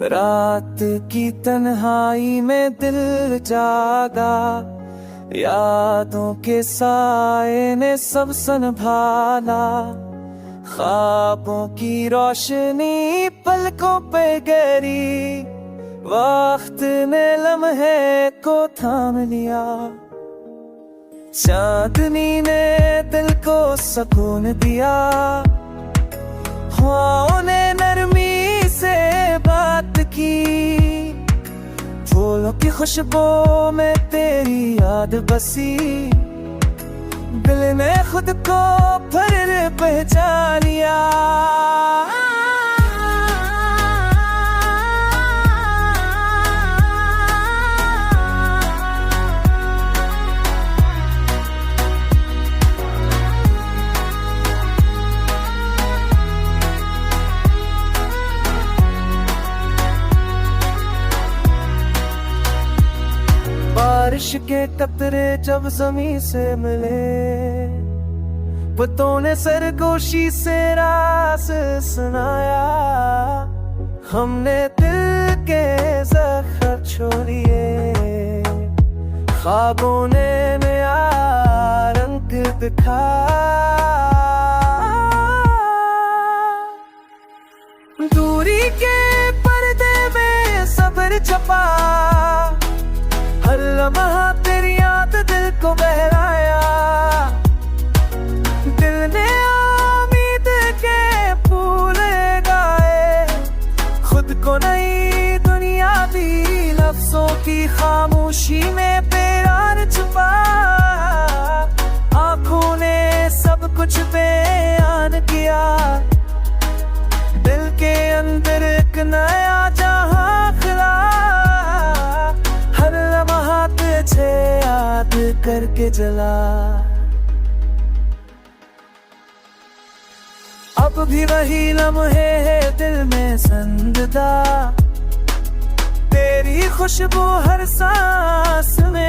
रात की तन्हाई में दिल जागा, यादों के साए ने सब संभाला। ख्वाबों की रोशनी पलकों पे गिरी, वक्त ने लम्हे को थाम लिया। चांदनी ने दिल को सुकून दिया, हवाओं ने नरमी से बात की। फूलों की खुशबू में तेरी याद बसी, दिल ने खुद को फिर पहचान लिया। बारिश के कतरे जब ज़मीं से मिले, पत्तों ने सरगोशी से राज सुनाया। हमने दिल के ज़ख्म छोड़िए, ख्वाबों ने नया रंग दिखाया। दूरी के पर्दे में सब्र छपा, हर लम्हा तेरी याद दिल को बहलाया। दिल ने उम्मीद के फूल गाए, खुद को नई दुनिया दी। लफ्जों की खामोशी में प्यार छुपा, आंखों ने सब कुछ बयान किया। दिल के अंदर एक नया जहां खिला, हर लम्हा तुझे याद करके जला। अब भी वही लम्हे है दिल में संजदा, तेरी खुशबू हर सांस में